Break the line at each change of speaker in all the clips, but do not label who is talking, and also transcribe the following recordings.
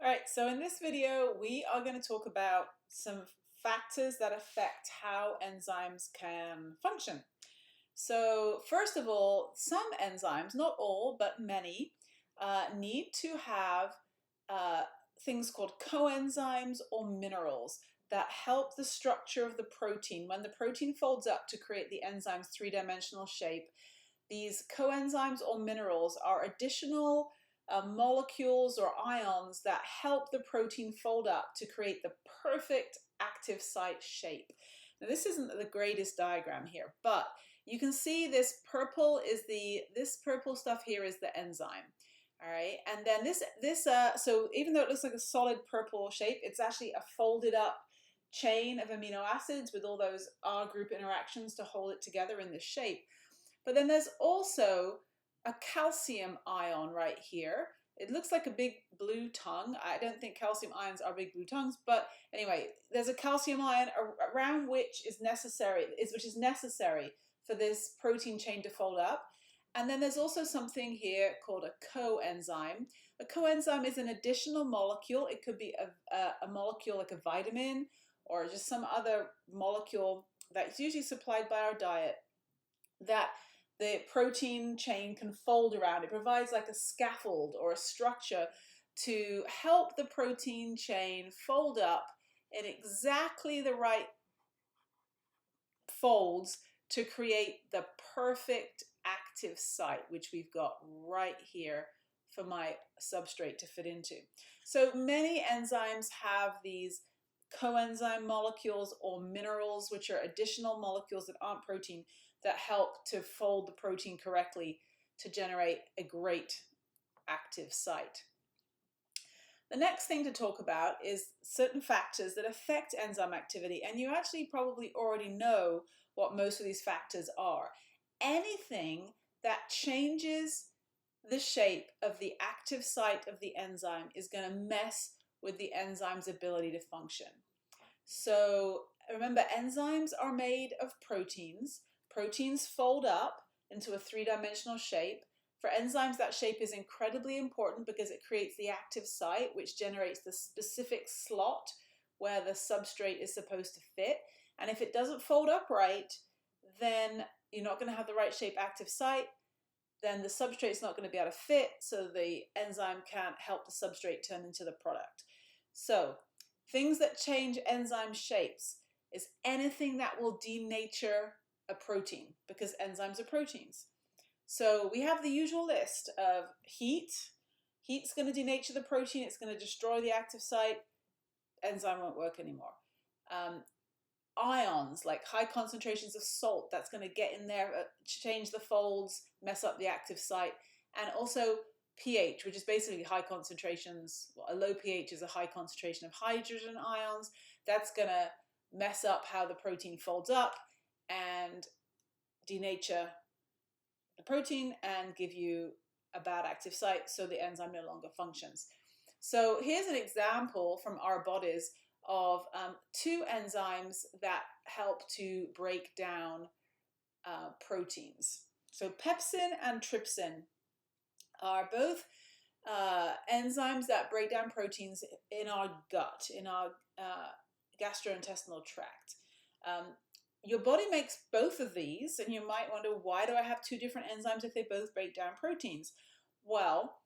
All right, so in this video, we are going to talk about some factors that affect how enzymes can function. So first of all, some enzymes, not all, but many, need to have uh, things called coenzymes or minerals that help the structure of the protein. When the protein folds up to create the enzyme's three-dimensional shape, these coenzymes or minerals are additional molecules or ions that help the protein fold up to create the perfect active site shape. Now this isn't the greatest diagram here, but you can see this purple stuff here is the enzyme. All right, and then so even though it looks like a solid purple shape, it's actually a folded up chain of amino acids with all those R group interactions to hold it together in this shape. But then there's also a calcium ion right here. It looks like a big blue tongue. I don't think calcium ions are big blue tongues, but anyway, there's a calcium ion around which is necessary for this protein chain to fold up. And then there's also something here called a coenzyme. A coenzyme is an additional molecule. It could be a molecule like a vitamin or just some other molecule that's usually supplied by our diet that the protein chain can fold around. It provides like a scaffold or a structure to help the protein chain fold up in exactly the right folds to create the perfect active site, which we've got right here for my substrate to fit into. So many enzymes have these coenzyme molecules or minerals, which are additional molecules that aren't protein, that help to fold the protein correctly to generate a great active site. The next thing to talk about is certain factors that affect enzyme activity, and you actually probably already know what most of these factors are. Anything that changes the shape of the active site of the enzyme is going to mess with the enzyme's ability to function. So remember, enzymes are made of proteins. Proteins fold up into a three-dimensional shape. For enzymes, that shape is incredibly important because it creates the active site, which generates the specific slot where the substrate is supposed to fit. And if it doesn't fold up right, then you're not going to have the right shape active site. Then the substrate's not going to be able to fit, so the enzyme can't help the substrate turn into the product. So things that change enzyme shapes is anything that will denature a protein, because enzymes are proteins. So we have the usual list of heat. Heat's going to denature the protein. It's going to destroy the active site. Enzyme won't work anymore. Ions, like high concentrations of salt, that's going to get in there, change the folds, mess up the active site. And also pH, which is basically high concentrations. Well, a low pH is a high concentration of hydrogen ions. That's going to mess up how the protein folds up and denature the protein and give you a bad active site, so the enzyme no longer functions. So here's an example from our bodies of two enzymes that help to break down proteins. So pepsin and trypsin are both enzymes that break down proteins in our gut, in our gastrointestinal tract. Your body makes both of these, and you might wonder, why do I have two different enzymes if they both break down proteins? Well,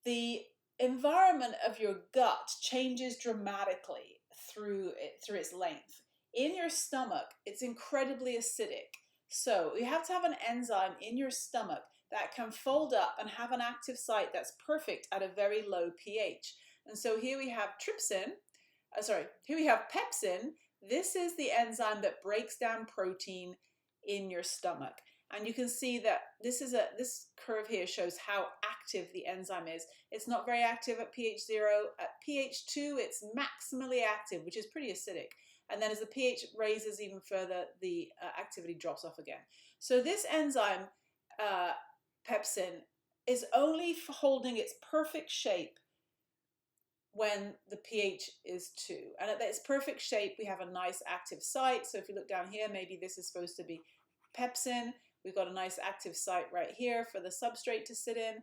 the environment of your gut changes dramatically through its length. In your stomach, it's incredibly acidic. So you have to have an enzyme in your stomach that can fold up and have an active site that's perfect at a very low pH. And so here we have pepsin. This is the enzyme that breaks down protein in your stomach. And you can see that this curve here shows how active the enzyme is. It's not very active at pH 0. At pH 2, it's maximally active, which is pretty acidic. And then as the pH raises even further, the activity drops off again. So this enzyme, pepsin, is only holding its perfect shape when the pH is 2. And at its perfect shape, we have a nice active site. So if you look down here, maybe this is supposed to be pepsin. We've got a nice active site right here for the substrate to sit in.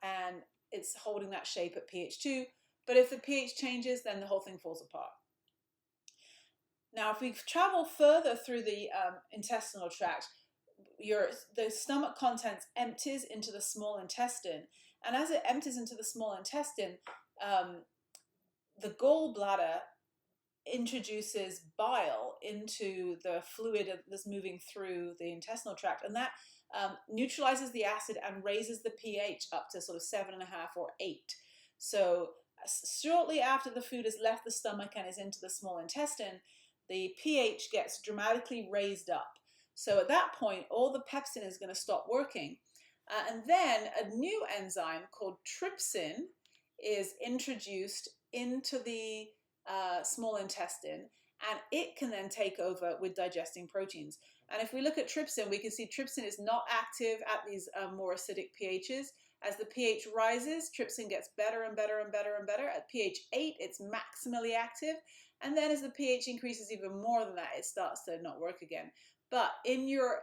And it's holding that shape at pH 2. But if the pH changes, then the whole thing falls apart. Now, if we travel further through the intestinal tract, the stomach contents empties into the small intestine. And as it empties into the small intestine, the gallbladder introduces bile into the fluid that's moving through the intestinal tract, and that neutralizes the acid and raises the pH up to sort of 7.5 or 8. So shortly after the food has left the stomach and is into the small intestine, the pH gets dramatically raised up. So at that point, all the pepsin is going to stop working. And then a new enzyme called trypsin is introduced into the small intestine, and it can then take over with digesting proteins. And if we look at trypsin, we can see trypsin is not active at these more acidic pHs. As the pH rises, trypsin gets better and better and better and better. At pH 8, it's maximally active. And then as the pH increases even more than that, it starts to not work again. But in your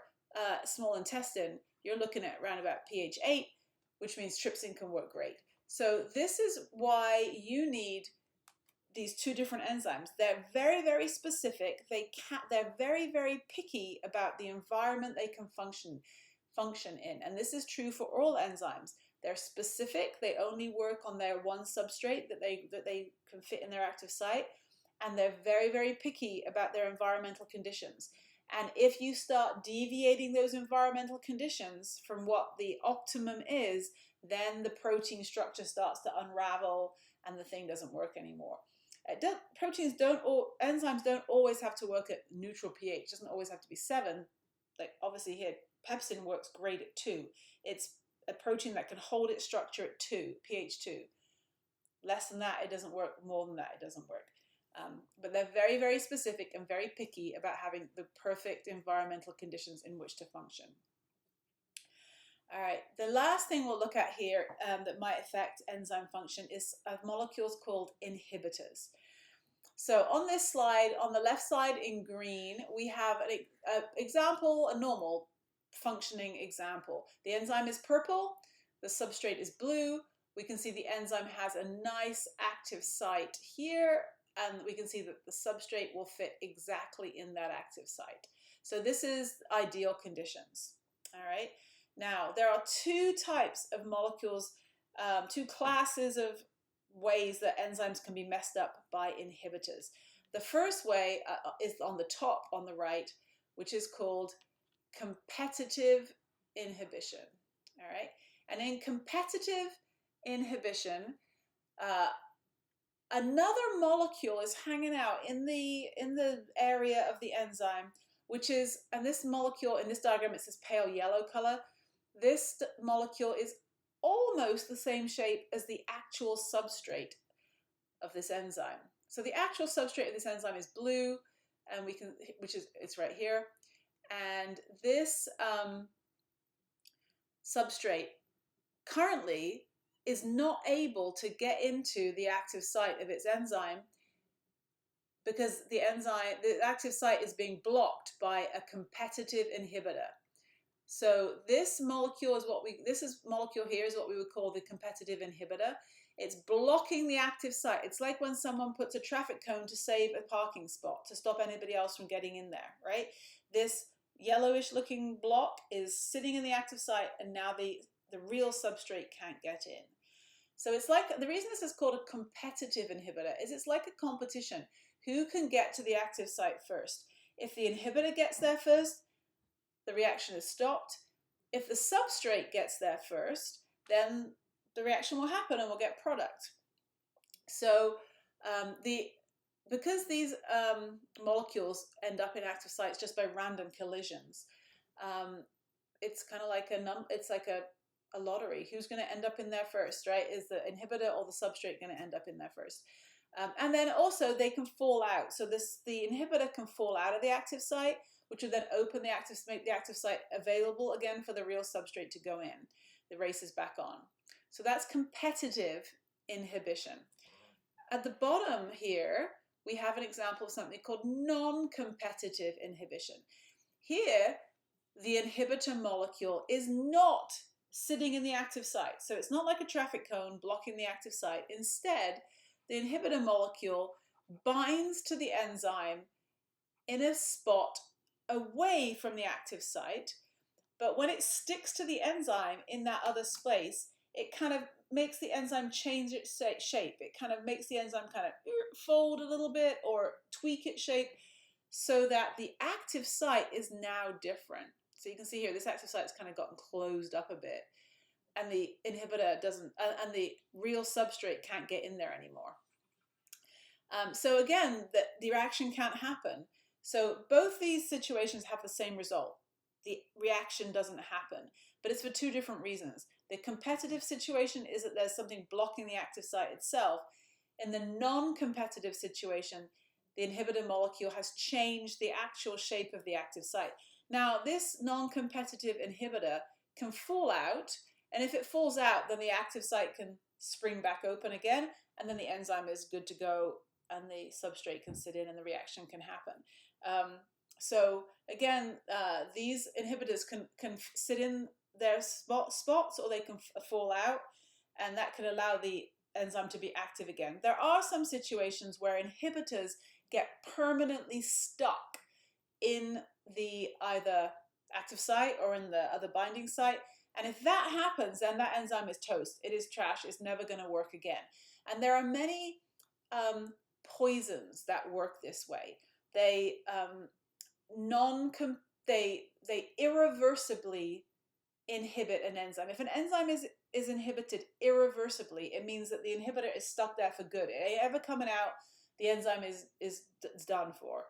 small intestine, you're looking at around about pH 8, which means trypsin can work great. So this is why you need these two different enzymes. They're very, very specific. They're very, very picky about the environment they can function in. And this is true for all enzymes. They're specific. They only work on their one substrate that they can fit in their active site. And they're very, very picky about their environmental conditions. And if you start deviating those environmental conditions from what the optimum is, then the protein structure starts to unravel and the thing doesn't work anymore. Enzymes don't always have to work at neutral pH. It doesn't always have to be 7. Like obviously here, pepsin works great at 2. It's a protein that can hold its structure at 2, pH 2. Less than that, it doesn't work. More than that, it doesn't work. But they're very, very specific and very picky about having the perfect environmental conditions in which to function. All right, the last thing we'll look at here that might affect enzyme function is molecules called inhibitors. So on this slide, on the left side in green, we have an example, a normal functioning example. The enzyme is purple, the substrate is blue. We can see the enzyme has a nice active site here, and we can see that the substrate will fit exactly in that active site. So this is ideal conditions. All right. Now, there are two types of molecules, two classes of ways that enzymes can be messed up by inhibitors. The first way is on the top on the right, which is called competitive inhibition. All right. And in competitive inhibition, another molecule is hanging out in the area of the enzyme, which is, and this molecule in this diagram, it says pale yellow color. This molecule is almost the same shape as the actual substrate of this enzyme. So the actual substrate of this enzyme is blue, and it's right here. And this substrate currently is not able to get into the active site of its enzyme because the active site is being blocked by a competitive inhibitor. So this molecule is molecule here is what we would call the competitive inhibitor. It's blocking the active site. It's like when someone puts a traffic cone to save a parking spot, to stop anybody else from getting in there, right? This yellowish looking block is sitting in the active site, and now the real substrate can't get in. So it's like, the reason this is called a competitive inhibitor is it's like a competition. Who can get to the active site first? If the inhibitor gets there first, the reaction is stopped. If the substrate gets there first, then the reaction will happen and we'll get product. So because these molecules end up in active sites just by random collisions, it's kind of like a lottery. Who's going to end up in there first, right? Is the inhibitor or the substrate going to end up in there first? And then also they can fall out. So the inhibitor can fall out of the active site, which will then make the active site available again for the real substrate to go in. The race is back on. So that's competitive inhibition. At the bottom here, we have an example of something called non-competitive inhibition. Here, the inhibitor molecule is not sitting in the active site. So it's not like a traffic cone blocking the active site. Instead, the inhibitor molecule binds to the enzyme in a spot away from the active site. But when it sticks to the enzyme in that other space, it kind of makes the enzyme change its shape. It kind of makes the enzyme kind of fold a little bit or tweak its shape so that the active site is now different. So you can see here, this active site's kind of gotten closed up a bit, and the inhibitor doesn't, and the real substrate can't get in there anymore. So again, the reaction can't happen. So both these situations have the same result. The reaction doesn't happen, but it's for two different reasons. The competitive situation is that there's something blocking the active site itself. In the non-competitive situation, the inhibitor molecule has changed the actual shape of the active site. Now, this non-competitive inhibitor can fall out, and if it falls out, then the active site can spring back open again, and then the enzyme is good to go, and the substrate can sit in, and the reaction can happen. So again, these inhibitors can sit in their spots, or they can fall out, and that can allow the enzyme to be active again. There are some situations where inhibitors get permanently stuck in the either active site or in the other binding site. And if that happens, then that enzyme is toast. It is trash. It's never going to work again. And there are many poisons that work this way. They they irreversibly inhibit an enzyme. If an enzyme is inhibited irreversibly, it means that the inhibitor is stuck there for good. It ain't ever coming out. The enzyme is done for.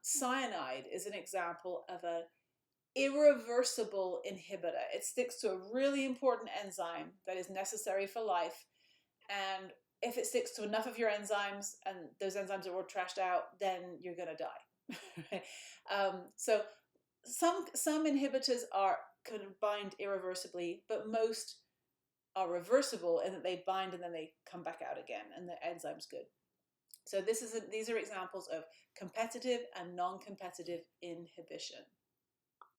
Cyanide is an example of an irreversible inhibitor. It sticks to a really important enzyme that is necessary for life, and if it sticks to enough of your enzymes and those enzymes are all trashed out, then you're going to die. So some inhibitors can bind irreversibly, but most are reversible in that they bind and then they come back out again, and the enzyme's good. So these are examples of competitive and non-competitive inhibition.